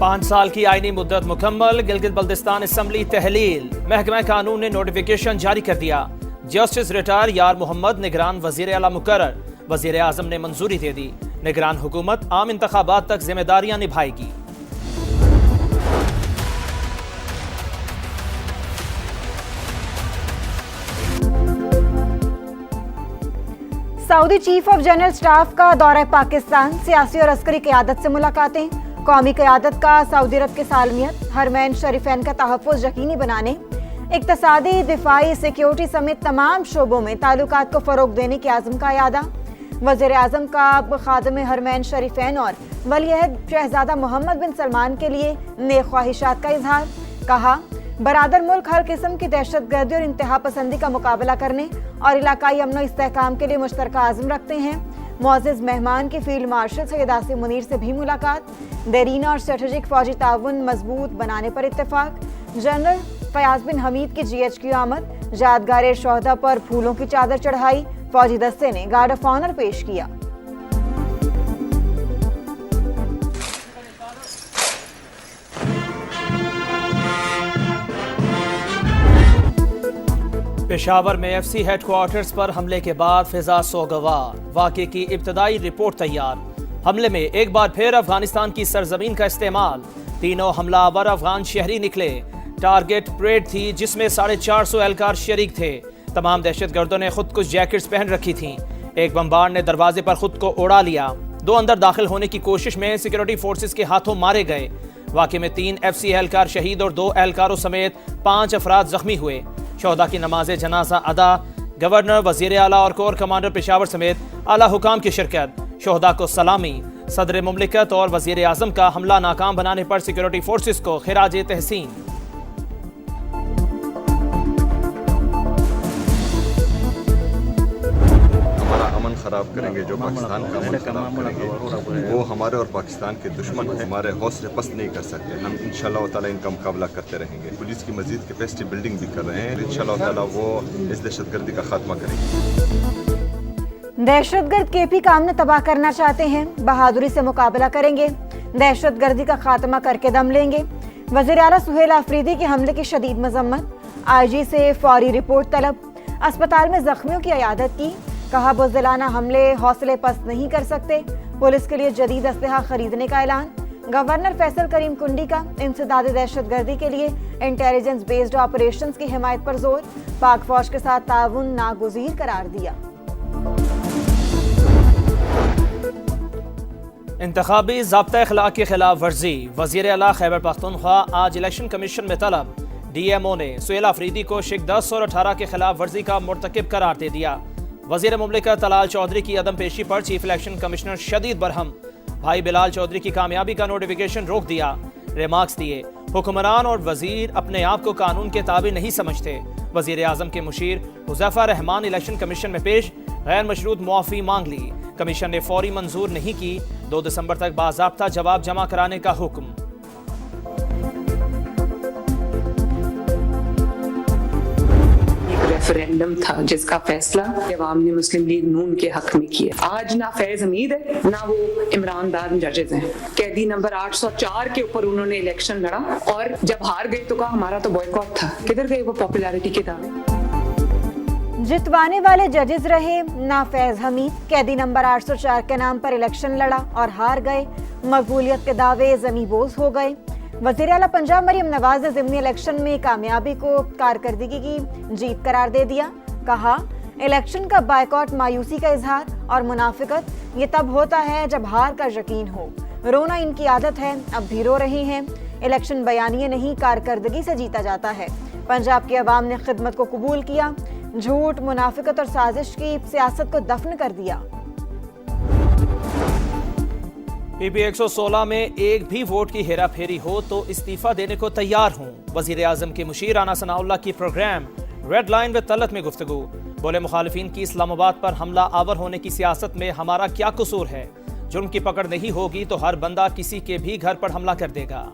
5 साल की आईनी मुद्दत मुकम्मल। गिलगित बल्तिस्तान असम्बली तहलील। महकमा कानून ने नोटिफिकेशन जारी कर दिया। जस्टिस रिटायर यार मोहम्मद निगरान वजीर आला मुकर्रर। वजीर आजम ने मंजूरी दे दी। निगरान हुकूमत आम इंतखाबात तक जिम्मेदारियां निभाएगी। Saudi chief of general staff का दौरा पाकिस्तान। सियासी और अस्करी क़यादत से मुलाकातें। कौमी क़यादत का सऊदी अरब के सालमियत हरमैन शरीफैन का तहफ़्फ़ुज़ यकीनी बनाने, इक़्तिसादी, दिफ़ाई, सिक्योरिटी समेत तमाम शोबों में ताल्लुकात को फ़रोग़ देने के आज़म का यादा। वज़ीर आज़म का ख़ादिम हरमैन शरीफैन और वलीअहद शहज़ादा मोहम्मद बिन सलमान के लिए नेक ख्वाहिशात का इजहार। कहा, बरादर मुल्क हर किस्म की दहशतगर्दी और इंतहा पसंदी का मुकाबला करने और इलाकाई अमन और इस्तेहकाम के लिए मुश्तरका आज़म रखते हैं। मुअज़्ज़ज़ मेहमान की फील्ड मार्शल सैयद आसिम मुनीर से भी मुलाकात। देरीना और स्ट्रेटेजिक फ़ौजी ताउन मजबूत बनाने पर इत्तेफाक। जनरल फयाज बिन हमीद की GHQ आमद। यादगार शोहदा पर फूलों की चादर चढ़ाई। फौजी दस्ते ने गार्ड ऑफ ऑनर पेश किया। पेशावर में FC हेडक्वार्टर्स पर हमले के बाद फिजा सोगवार। वाक़े की इब्तदाई रिपोर्ट तैयार। हमले में एक बार फिर अफगानिस्तान की सरजमीन का इस्तेमाल। तीनों हमलावर अफगान शहरी निकले। टारगेट परेड थी जिसमें 450 एहलकार शरीक थे। तमाम दहशतगर्दों ने खुद कुछ जैकेट्स पहन रखी थीं। एक बमबार ने दरवाजे पर खुद को उड़ा लिया। 2 अंदर दाखिल होने की कोशिश में सिक्योरिटी फोर्सेस के हाथों मारे गए। वाक़े में 3 FC एहलकार शहीद और 2 एहलकारों समेत 5 अफराद जख्मी हुए। शोहदा की नमाज जनाजा अदा। गवर्नर, वजीर आला और कोर कमांडर पेशावर समेत आला हुकाम की शिरकत। शोहदा को सलामी। सदर मुमलिकत और वजीर आजम का हमला नाकाम बनाने पर सिक्योरिटी फोर्सेस को खिराज तहसीन। अमन खराब करेंगे, जो पाकिस्तान का अमन खराब करेंगे, वो हमारे और पाकिस्तान के दुश्मन हमारे हौसले पस्त नहीं कर सकते। हम इंशाल्लाह ताला इनका मुकाबला करते रहेंगे। पुलिस की मजीद कैपेसिटी बिल्डिंग भी कर रहे हैं। इंशाल्लाह ताला वो इस दहशतगर्दी का खात्मा करेंगे। दहशतगर्द KP काम ने तबाह करना चाहते हैं, बहादुरी से मुकाबला करेंगे। दहशतगर्दी का खात्मा करके दम लेंगे। वज़ीर आला सुहेल आफरीदी के हमले की शदीद मजम्मत। IG से फौरी रिपोर्ट तलब। अस्पताल में जख्मियों की इयादत की। कहा, बुज़दिलाना हमले हौसले पस्त नहीं कर सकते। पुलिस के लिए जदीद असलहा खरीदने का ऐलान। गवर्नर फैसल करीम कुंडी का इंसदाद दहशतगर्दी के लिए इंटेलिजेंस बेस्ड ऑपरेशंस की हिमायत पर जोर। पाक फौज के साथ ताउन नागुज़ीर करार दिया। इंतखाबी ज़ाब्ता अखलाक की खिलाफ वर्जी। वज़ीर आला खैबर पख्तूनख्वा आज इलेक्शन कमीशन में तलब। DMO ने सुहेल आफरीदी को शिक 10 और 18 के खिलाफ वर्जी का मुर्तकिब करार दे दिया। वज़ीर मुमलिकत तलाल चौधरी की अदम पेशी पर चीफ इलेक्शन कमिश्नर शदीद बरहम। भाई बिलाल चौधरी की कामयाबी का नोटिफिकेशन रोक दिया। रिमार्क्स दिए, हुक्मरान और वजीर अपने आप को कानून के ताबे नहीं समझते। वजीर आजम के मुशीर हुज़ैफा रहमान इलेक्शन कमीशन में पेश। गैर मशरूत मुआफ़ी मांग ली। कमीशन ने फौरी मंजूर नहीं की। 2 दिसंबर तक बाज़ाब्ता जवाब जमा कराने का हुक्म। रेफरेंडम था जिसका फैसला अवाम ने मुस्लिम लीग नून के हक में किया। आज ना फैज हमीद है ना वो इमरान दार जजेस हैं। कैदी नंबर 804 के ऊपर उन्होंने इलेक्शन लड़ा और जब हार गए तो कहा हमारा तो बॉयकॉट था। किधर गए वो पॉपुलैरिटी के दावे? जितवाने वाले जजेस रहे ना फैज हमीद। कैदी नंबर 804 के नाम पर इलेक्शन लड़ा और हार गए। मकबूलियत के दावे ज़मीबोज़ हो गए। वज़ीर आला पंजाब मरियम नवाज ने ज़िमनी इलेक्शन में कामयाबी को कारकर्दगी की जीत करार दे दिया। कहा, इलेक्शन का बायकॉट मायूसी का इजहार और मुनाफिकत ये तब होता है जब हार का यकीन हो। रोना इनकी आदत है, अब भी रो रही हैं। इलेक्शन बयानिए नहीं कारकर्दगी से जीता जाता है। पंजाब की अवाम ने खिदमत को कबूल किया। झूठ, मुनाफिकत और साजिश की सियासत को दफन कर दिया। PP 116 में एक भी वोट की हेरा फेरी हो तो इस्तीफा देने को तैयार हूँ। वजीर आजम के मुशीर राना सनाउल्लाह की प्रोग्राम रेड लाइन व तलत में गुफ्तगू। बोले, मुखालिफिन की इस्लामाबाद पर हमला आवर होने की सियासत में हमारा क्या कसूर है। जुर्म की पकड़ नहीं होगी तो हर बंदा किसी के भी घर पर हमला कर देगा।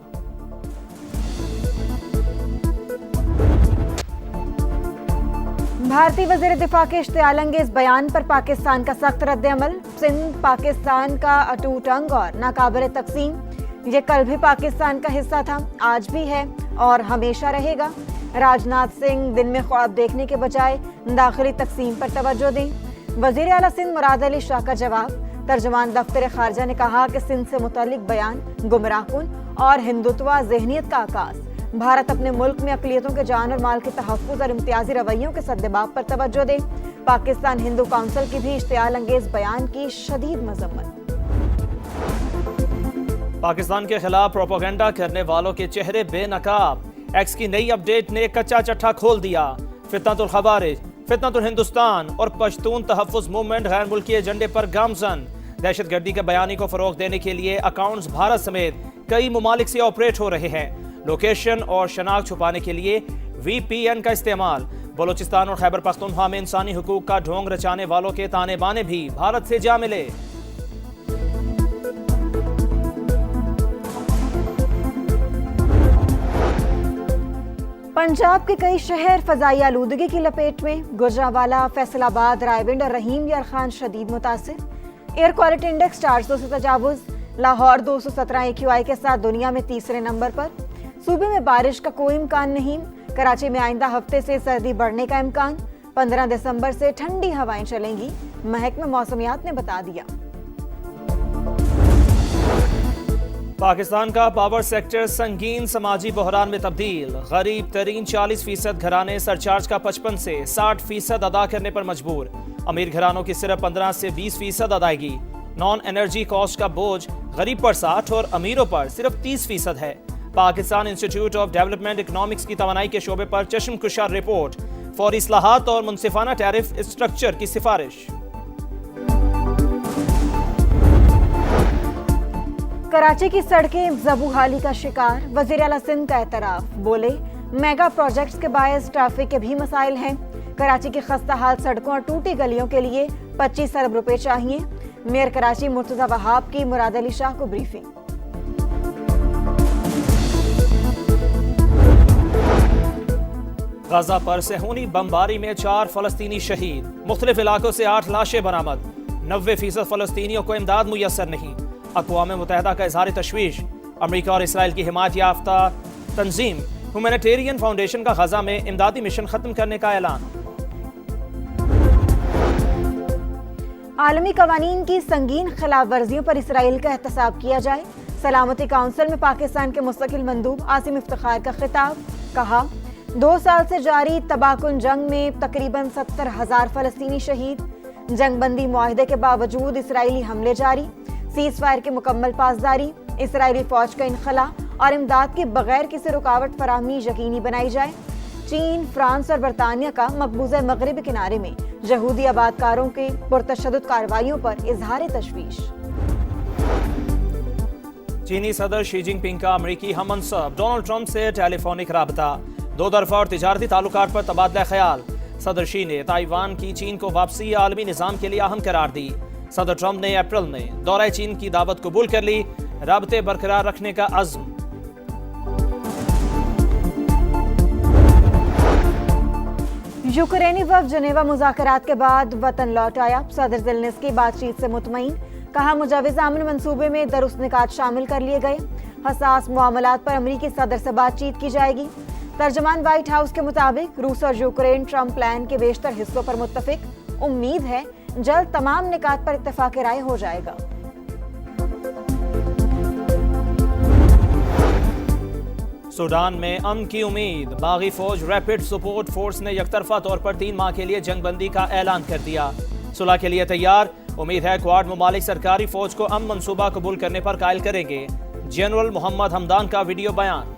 भारतीय वज़ीर दिफा के इश्तियाल अंगेज बयान पर पाकिस्तान का सख्त रद्द-ए-अमल। सिंध पाकिस्तान का अटूट अंग और नाकाबिल तकसीम। ये कल भी पाकिस्तान का हिस्सा था, आज भी है और हमेशा रहेगा। राजनाथ सिंह दिन में ख्वाब देखने के बजाय दाखिली तकसीम पर तवज्जो दें। वजीर आला सिंध मुराद अली शाह का जवाब। तर्जुमान दफ्तर खारजा ने कहा कि सिंध से मुतालिक बयान गुमराहकुन और हिंदुत्वा ज़हनियत का आकाश। भारत अपने मुल्क में अक़लियतों के जान और माल के तहफ़्फ़ुज़ और इम्तियाजी रवैयों के सद्देबाब पर तवज्जो दे। पाकिस्तान हिंदू काउंसिल की भी इश्तियाल अंगेज बयान की शदीद मज़म्मत। पाकिस्तान के खिलाफ प्रोपेगेंडा करने वालों के चेहरे बेनकाब। एक्स की नई अपडेट ने कच्चा चट्टा खोल दिया। फितनतुल खवारिज, फितनतुल हिंदुस्तान और पश्तून तहफ़्फ़ुज़ मूवमेंट गैर मुल्की एजेंडे पर गामजन। दहशतगर्दी के बयानी को फरोग देने के लिए अकाउंट्स भारत समेत कई ममालिक से ऑपरेट हो रहे हैं। लोकेशन और शनाख्त छुपाने के लिए VPN का इस्तेमाल। बलूचिस्तान और खैबर पख्तूनख्वा में इंसानी हुकूक का ढोंग रचाने वालों के ताने बाने भी भारत से जा मिले। पंजाब के कई शहर फजाई आलूदगी की लपेट में। गुजरांवाला, फैसलाबाद, रायविंड और रहीम यार खान शदीद मुतासिर। एयर क्वालिटी इंडेक्स 400 से तजावुज। लाहौर 217 AQI के साथ दुनिया में तीसरे नंबर पर। सूबे में बारिश का कोई इम्कान नहीं। कराची में आइंदा हफ्ते से सर्दी बढ़ने का इम्कान। 15 दिसंबर से ठंडी हवाएं चलेंगी, महकमा मौसमियात ने बता दिया। पाकिस्तान का पावर सेक्टर संगीन समाजी बहरान में तब्दील। गरीब तरीन 40% घराने सरचार्ज का 55 से 60% अदा करने पर मजबूर। अमीर घरानों की सिर्फ 15 से 20% अदायगी। नॉन एनर्जी कॉस्ट का बोझ गरीब पर 60 और अमीरों पर सिर्फ 30% है। Pakistan institute of development economics की तवानाई के शोबे पर चश्मकुशार रिपोर्ट। फौरी इस्लाहात और मुनसिफाना टैरिफ स्ट्रक्चर की सिफारिश। कराची की सड़कें ज़बूहाली का शिकार। वज़ीर आला सिंध का एतराफ़। बोले, मेगा प्रोजेक्ट्स के बायस ट्रैफिक के भी मसाइल हैं। कराची की खस्ता हाल सड़कों और टूटी गलियों के लिए 25 अरब रुपए चाहिए। मेयर कराची मुर्तज़ा वहाब की मुराद अली शाह को ब्रीफिंग। गाजा पर सेहूनी बमबारी में 4 फलस्तीनी शहीद। मुख्तलिफ इलाकों से 8 लाशें बरामद। 90% फलस्तीनियों को इमदाद मुयस्सर नहीं। अक़वाम मुत्तहिदा का इज़हार तशवीश। अमरीका और इसराइल की हिमायत याफ्ता तंजीम ह्यूमैनिटेरियन फाउंडेशन का गजा में इमदादी मिशन खत्म करने का ऐलान। आलमी कवानीन की संगीन खिलाफ वर्जियों पर इसराइल का एहतसाब किया जाए। सलामती काउंसिल में पाकिस्तान के मुस्तकिल मंदूब आसिम इफ्तिखार का खिताब। कहा, 2 साल से जारी तबाहकुन जंग में तकरीबन 70,000 फलस्तीनी शहीद। जंगबंदी मुआहदे के बावजूद इसराइली हमले जारी। सीज फायर की मुकम्मल पासदारी। इसराइली फौज का इनखला और इमदाद के बगैर किसी रुकावट फराहमी यकीनी बनाई जाए। चीन, फ्रांस और बरतानिया का मकबूजा मगरबी किनारे में यहूदी आबादकारों के पुरतशद्दुद कार्रवाइयों पर इजहार तशवीश। चीनी सदर शी जिनपिंग का अमरीकी हममनसब डोनाल्ड ट्रंप से टेलीफोनिक राबता। 2 तरफा और तिजारती ताल्लुकात पर तबादला ख्याल। सदर शी ने ताइवान की चीन को वापसी आलमी निज़ाम के लिए अहम करार दी। सदर ट्रंप ने अप्रैल में दौरा चीन की दावत कबूल कर ली। राबते बरकरार रखने का अज़्म। यूक्रेनी वफ़द जनेवा मुज़ाकरात के बाद वतन लौट आया। सदर ज़ेलेंस्की बातचीत से मुतमईन। कहा, मुजाविज़ अमन मंसूबे में दुरुस्त निकात शामिल कर लिए गए। हसास मामलात पर अमरीकी सदर से बातचीत की जाएगी। तर्जमान व्हाइट हाउस के मुताबिक रूस और यूक्रेन ट्रंप प्लान के बेशतर हिस्सों पर मुत्तफिक। उम्मीद है जल्द तमाम निकात पर इत्तेफाक राय हो जाएगा। सूडान में अमन की उम्मीद। बागी फौज रैपिड सपोर्ट फोर्स ने यकतरफा तौर पर 3 माह के लिए जंगबंदी का ऐलान कर दिया। सुलह के लिए तैयार। उम्मीद है क्वाड ममालिक सरकारी फौज को अमन मंसूबा कबूल करने पर कायल करेंगे। जनरल मोहम्मद हमदान का वीडियो बयान।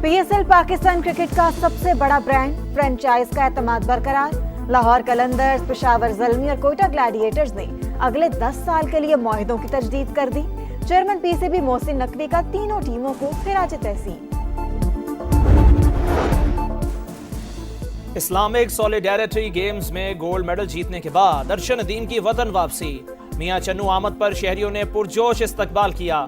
PSL पाकिस्तान क्रिकेट का सबसे बड़ा ब्रांड। फ्रेंचाइज का एतमाद बरकरार। लाहौर कलंदर्स, पेशावर ज़ल्मी और कोयटा ग्लैडिएटर्स ने अगले 10 साल के लिए मुआहिदों की तजदीद कर दी। चेयरमैन PCB मोहसिन नकवी का तीनों टीमों को खिराज तहसीन। इस्लामिक सॉलिडेरिटी गेम्स में गोल्ड मेडल जीतने के बाद अरशद नदीम की वतन वापसी। मियां चन्नू आमद पर शहरियों ने पुरजोश इस्तकबाल किया।